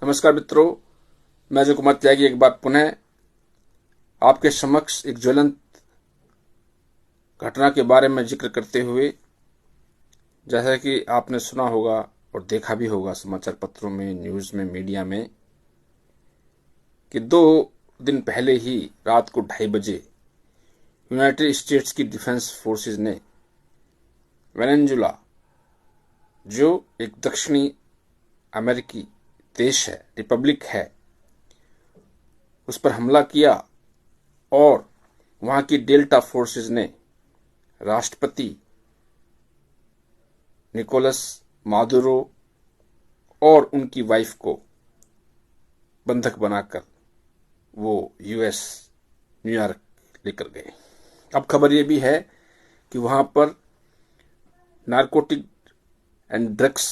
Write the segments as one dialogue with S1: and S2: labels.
S1: नमस्कार मित्रों, मैं अजय कुमार त्यागी एक बार पुनः आपके समक्ष एक ज्वलंत घटना के बारे में जिक्र करते हुए, जैसा कि आपने सुना होगा और देखा भी होगा समाचार पत्रों में, न्यूज में, मीडिया में, कि 2 दिन पहले ही रात को 2:30 बजे यूनाइटेड स्टेट्स की डिफेंस फोर्सेस ने वेनेजुला, जो एक दक्षिणी अमेरिकी देश है, रिपब्लिक है, उस पर हमला किया और वहां की डेल्टा फोर्सेस ने राष्ट्रपति निकोलस मादुरो और उनकी वाइफ को बंधक बनाकर वो यूएस न्यूयॉर्क लेकर गए। अब खबर यह भी है कि वहां पर नारकोटिक एंड ड्रग्स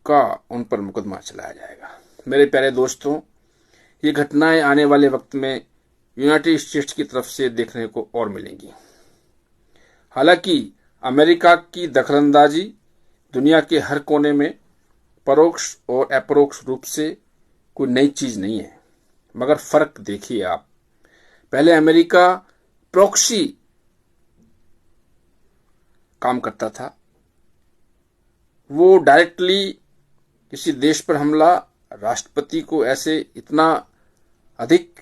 S1: का उन पर मुकदमा चलाया जाएगा। मेरे प्यारे दोस्तों, ये घटनाएं आने वाले वक्त में यूनाइटेड स्टेट्स की तरफ से देखने को और मिलेंगी। हालांकि अमेरिका की दखलंदाजी दुनिया के हर कोने में परोक्ष और अपरोक्ष रूप से कोई नई चीज नहीं है, मगर फर्क देखिए आप। पहले अमेरिका प्रॉक्सी काम करता था, वो डायरेक्टली किसी देश पर हमला, राष्ट्रपति को ऐसे इतना अधिक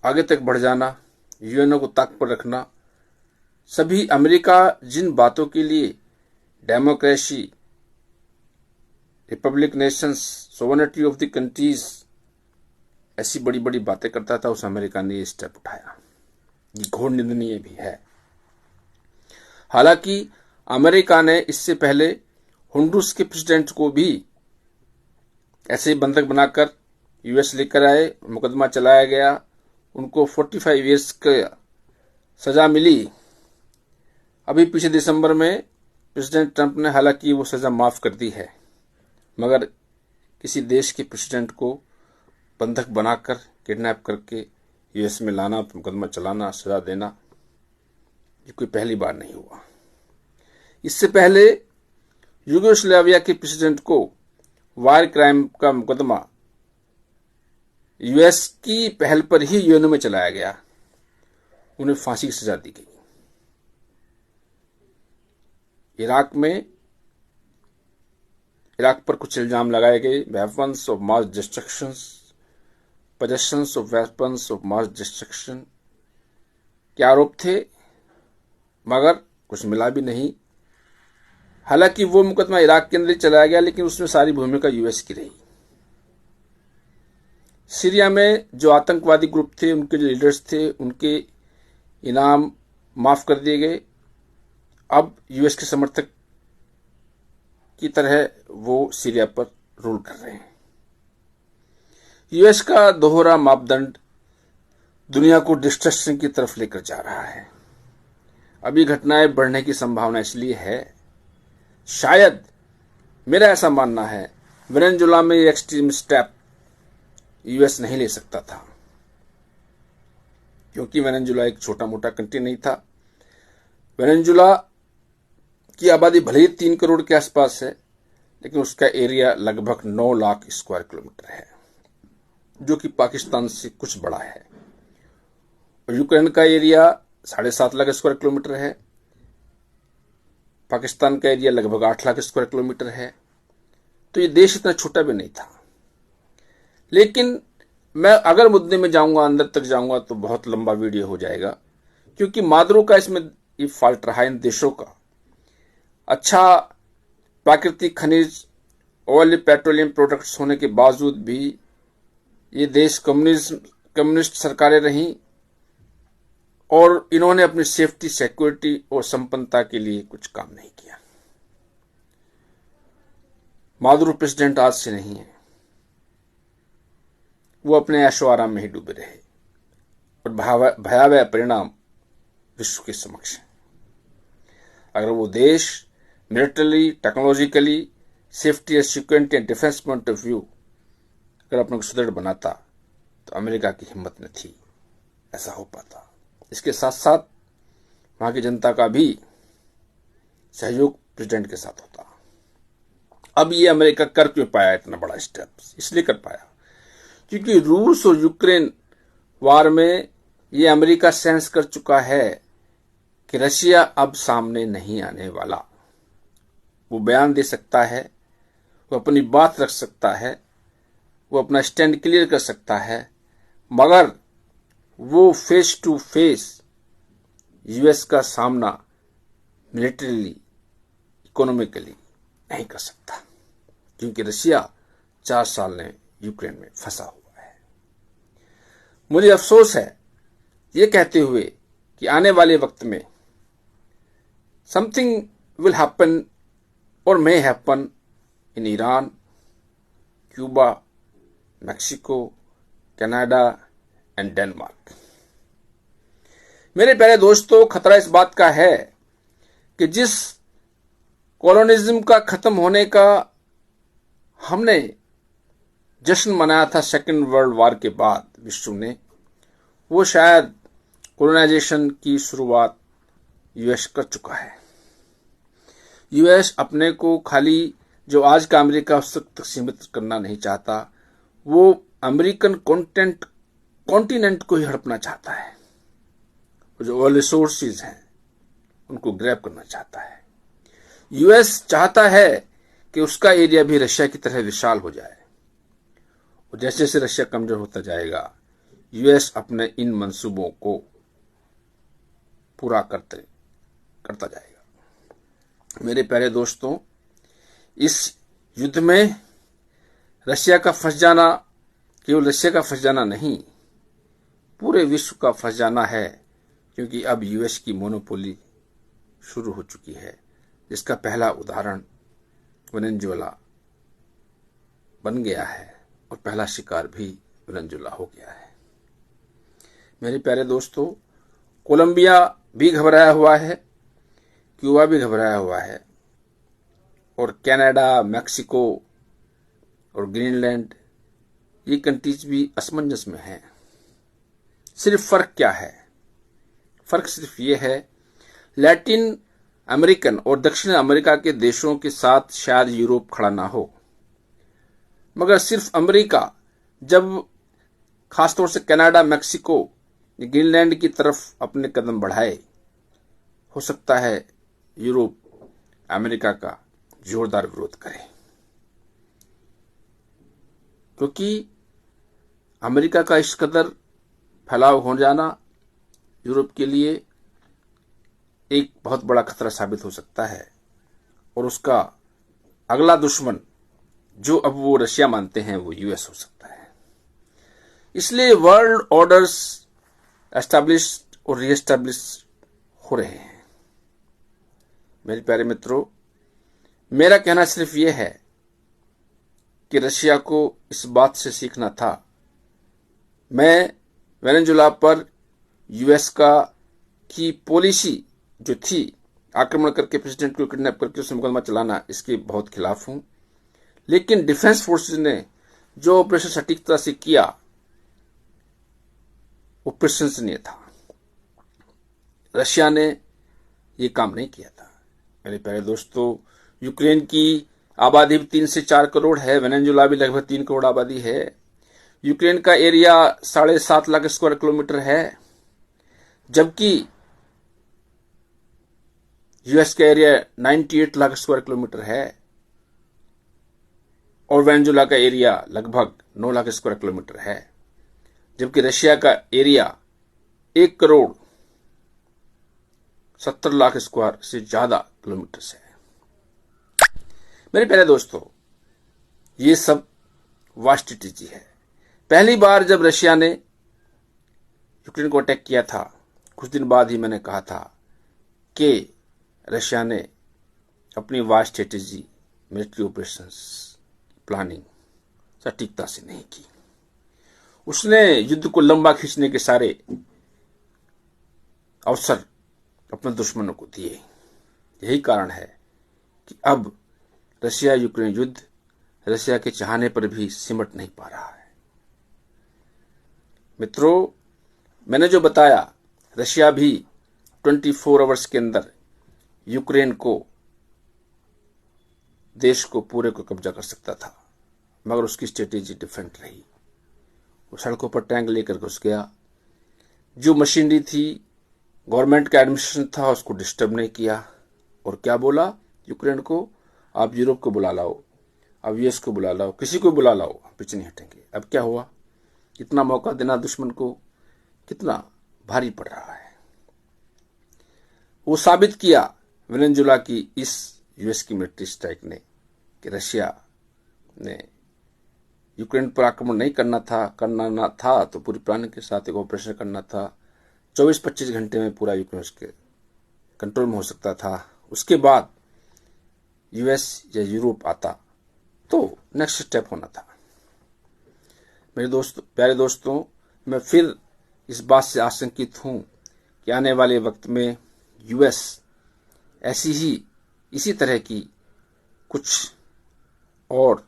S1: आगे तक बढ़ जाना, यूएनओ को ताक पर रखना, सभी अमेरिका जिन बातों के लिए democracy, Republic Nations, sovereignty of the countries, ऐसी बड़ी बड़ी बातें करता था, उस अमेरिका ने ये स्टेप उठाया। ये घोर निंदनीय भी है। हालांकि अमेरिका ने इससे पहले होंडुरस के प्रेसिडेंट को भी ऐसे ही बंधक बनाकर यूएस लेकर आए, मुकदमा चलाया गया, उनको 45 ईयर्स का सजा मिली। अभी पिछले दिसंबर में प्रेसिडेंट ट्रंप ने हालांकि वो सजा माफ कर दी है, मगर किसी देश के प्रेसिडेंट को बंधक बनाकर किडनैप करके यूएस में लाना, मुकदमा चलाना, सजा देना, ये कोई पहली बार नहीं हुआ। इससे पहले यूगोस्लाविया के प्रेसिडेंट को वार क्राइम का मुकदमा यूएस की पहल पर ही यूएनओ में चलाया गया, उन्हें फांसी की सजा दी गई। इराक पर कुछ इल्जाम लगाए गए, weapons of mass destruction, possessions of weapons of mass destruction के आरोप थे, मगर कुछ मिला भी नहीं। हालांकि वो मुकदमा इराक के अंदर चलाया गया, लेकिन उसमें सारी भूमिका यूएस की रही। सीरिया में जो आतंकवादी ग्रुप थे, उनके जो लीडर्स थे, उनके इनाम माफ कर दिए गए। अब यूएस के समर्थक की तरह वो सीरिया पर रूल कर रहे हैं। यूएस का दोहरा मापदंड दुनिया को डिस्ट्रक्शन की तरफ लेकर जा रहा है। अभी घटनाएं बढ़ने की संभावना इसलिए है, शायद मेरा ऐसा मानना है, वेनेजुला में एक्सट्रीम स्टेप यूएस नहीं ले सकता था, क्योंकि वेनेजुला एक छोटा मोटा कंट्री नहीं था। वेनेजुला की आबादी भले ही 3 करोड़ के आसपास है, लेकिन उसका एरिया लगभग 9 लाख स्क्वायर किलोमीटर है, जो कि पाकिस्तान से कुछ बड़ा है। और यूक्रेन का एरिया 7.5 लाख स्क्वायर किलोमीटर है, पाकिस्तान का एरिया लगभग 8 लाख स्क्वायर किलोमीटर है। तो ये देश इतना छोटा भी नहीं था। लेकिन मैं अगर मुद्दे में जाऊंगा, अंदर तक जाऊंगा, तो बहुत लंबा वीडियो हो जाएगा, क्योंकि मादुरो का इसमें ये फॉल्ट रहा। इन देशों का अच्छा प्राकृतिक खनिज, ऑयल, पेट्रोलियम प्रोडक्ट्स होने के बावजूद भी ये देश कम्युनिस्ट सरकारें रहीं और इन्होंने अपनी सेफ्टी, सिक्योरिटी और संपन्नता के लिए कुछ काम नहीं किया। मादुरो प्रेसिडेंट आज से नहीं है, वो अपने ऐशो आराम में ही डूबे रहे और भयावह परिणाम विश्व के समक्ष है। अगर वो देश मिलिटरी, टेक्नोलॉजिकली, सेफ्टी और security and defence point of view अगर अपने को सुदृढ़ बनाता, तो अमेरिका की हिम्मत न थी ऐसा हो पाता। इसके साथ साथ वहां की जनता का भी सहयोग प्रेसिडेंट के साथ होता। अब ये अमेरिका कर क्यों पाया इतना बड़ा स्टेप? इसलिए कर पाया क्योंकि रूस और यूक्रेन वार में ये अमेरिका सेंस कर चुका है कि रशिया अब सामने नहीं आने वाला। वो बयान दे सकता है, वो अपनी बात रख सकता है, वो अपना स्टैंड क्लियर कर सकता है, मगर वो फेस टू फेस यूएस का सामना मिलिटरीली, इकोनॉमिकली नहीं कर सकता, क्योंकि रशिया 4 साल में यूक्रेन में फंसा हुआ है। मुझे अफसोस है ये कहते हुए कि आने वाले वक्त में समथिंग विल हैपन और may happen in Iran, Cuba, Mexico, Canada and Denmark. मेरे प्यारे दोस्तों, खतरा इस बात का है कि जिस कॉलोनिज्म का खत्म होने का हमने जश्न मनाया था सेकेंड वर्ल्ड वॉर के बाद विश्व ने, वो शायद कॉलोनाइजेशन की शुरुआत यूएस कर चुका है। यूएस अपने को खाली जो आज का अमेरिका उस तक सीमित करना नहीं चाहता, वो अमेरिकन कॉन्टिनेंट को ही हड़पना चाहता है। जो ऑयल रिसोर्सेज हैं उनको ग्रैब करना चाहता है। यूएस चाहता है कि उसका एरिया भी रशिया की तरह विशाल हो जाए, और जैसे जैसे रशिया कमजोर होता जाएगा यूएस अपने इन मंसूबों को पूरा करता जाएगा। मेरे प्यारे दोस्तों, इस युद्ध में रशिया का फंस जाना केवल रशिया का फंस जाना नहीं, पूरे विश्व का फंस जाना है, क्योंकि अब यूएस की मोनोपोली शुरू हो चुकी है, जिसका पहला उदाहरण वेनेजुएला बन गया है और पहला शिकार भी वेनेजुएला हो गया है। मेरे प्यारे दोस्तों, कोलंबिया भी घबराया हुआ है, क्यूबा भी घबराया हुआ है, और कनाडा, मैक्सिको और ग्रीनलैंड, ये कंट्रीज भी असमंजस में हैं। सिर्फ फर्क क्या है? फर्क सिर्फ ये है, लैटिन अमेरिकन और दक्षिण अमेरिका के देशों के साथ शायद यूरोप खड़ा ना हो, मगर सिर्फ अमेरिका जब खासतौर से कनाडा, मैक्सिको, ग्रीनलैंड की तरफ अपने कदम बढ़ाए, हो सकता है यूरोप अमेरिका का जोरदार विरोध करे, क्योंकि अमेरिका का इस कदर फैलाव हो जाना यूरोप के लिए एक बहुत बड़ा खतरा साबित हो सकता है, और उसका अगला दुश्मन जो अब वो रशिया मानते हैं वो यूएस हो सकता है। इसलिए वर्ल्ड ऑर्डर्स एस्टैब्लिश्ड और रीएस्टैब्लिश हो रहे हैं। मेरे प्यारे मित्रों, मेरा कहना सिर्फ ये है कि रशिया को इस बात से सीखना था। मैं वेनेजुएला पर यूएस की पॉलिसी जो थी, आक्रमण करके प्रेसिडेंट को किडनैप करके उससे मुकदमा चलाना, इसके बहुत खिलाफ हूं, लेकिन डिफेंस फोर्सेस ने जो ऑपरेशन सटीकता से किया वो प्रशंसनीय था। रशिया ने ये काम नहीं किया था। मेरे प्यारे दोस्तों, यूक्रेन की आबादी भी 3 से 4 करोड़ है, वेनेजुएला भी लगभग 3 करोड़ आबादी है। यूक्रेन का एरिया 7.5 लाख स्क्वायर किलोमीटर है, जबकि यूएस का एरिया 98 लाख स्क्वायर किलोमीटर है, और वेनेजुएला का एरिया लगभग 9 लाख स्क्वायर किलोमीटर है, जबकि रशिया का एरिया 1 करोड़ 70 लाख स्क्वायर से ज्यादा किलोमीटर से है। मेरे प्यारे दोस्तों, ये सब वास्ट स्ट्रेटेजी है। पहली बार जब रशिया ने यूक्रेन को अटैक किया था, कुछ दिन बाद ही मैंने कहा था कि रशिया ने अपनी vast strategy, military operations planning सटीकता से नहीं की। उसने युद्ध को लंबा खींचने के सारे अवसर अपने दुश्मनों को दिए। यही कारण है कि अब रशिया यूक्रेन युद्ध रशिया के चाहने पर भी सिमट नहीं पा रहा है। मित्रों, मैंने जो बताया, रशिया भी 24 आवर्स के अंदर यूक्रेन को देश को पूरे को कब्जा कर सकता था, मगर उसकी स्ट्रेटेजी डिफरेंट रही। वो सड़कों पर टैंक लेकर घुस गया। जो मशीनरी थी, गवर्नमेंट का एडमिनिस्ट्रेशन था, उसको डिस्टर्ब नहीं किया। और क्या बोला यूक्रेन को, आप यूरोप को बुला लाओ, अब यूएस को बुला लाओ, किसी को बुला लाओ, पीछे नहीं हटेंगे। अब क्या हुआ, इतना मौका देना दुश्मन को कितना भारी पड़ रहा है। वो साबित किया वेनेजुएला की इस यूएस की मिलिट्री स्ट्राइक ने कि रशिया ने यूक्रेन पर आक्रमण नहीं करना ना था तो पूरी प्लान के साथ एक ऑपरेशन करना था। 24-25 घंटे में पूरा यूक्रेन उसके कंट्रोल में हो सकता था। उसके बाद यूएस या यूरोप आता तो नेक्स्ट स्टेप होना था। मेरे प्यारे दोस्तों, मैं फिर इस बात से आशंकित हूं कि आने वाले वक्त में यूएस इसी तरह की कुछ और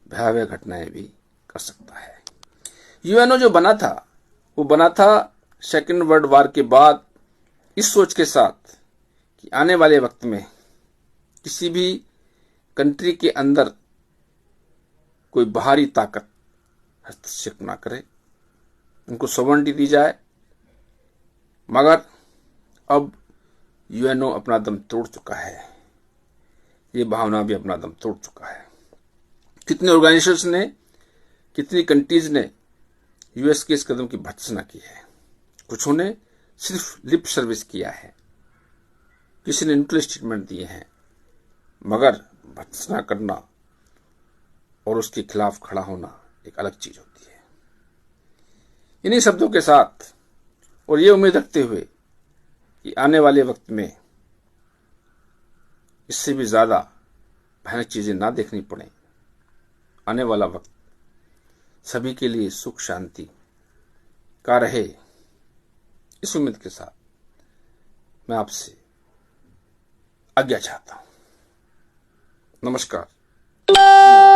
S1: भयावह घटनाएं भी कर सकता है। यूएनओ जो बना था, वो बना था सेकेंड वर्ल्ड वॉर के बाद इस सोच के साथ कि आने वाले वक्त में किसी भी कंट्री के अंदर कोई बाहरी ताकत हस्तक्षेप ना करे, उनको सॉवरेनिटी दी जाए। मगर अब यूएनओ अपना दम तोड़ चुका है, ये भावना भी अपना दम तोड़ चुका है। कितने ऑर्गेनाइजेशंस ने, कितनी कंट्रीज ने यूएस के इस कदम की भर्त्सना की है। कुछों ने सिर्फ लिप सर्विस किया है, किसी ने न्यूट्रल स्टेटमेंट दिए हैं, मगर भर्त्सना करना और उसके खिलाफ खड़ा होना एक अलग चीज होती है। इन्हीं शब्दों के साथ और ये उम्मीद रखते हुए कि आने वाले वक्त में इससे भी ज्यादा भयानक चीजें ना देखनी पड़े, आने वाला वक्त सभी के लिए सुख शांति का रहे, इस उम्मीद के साथ मैं आपसे आज्ञा चाहता हूं। नमस्कार।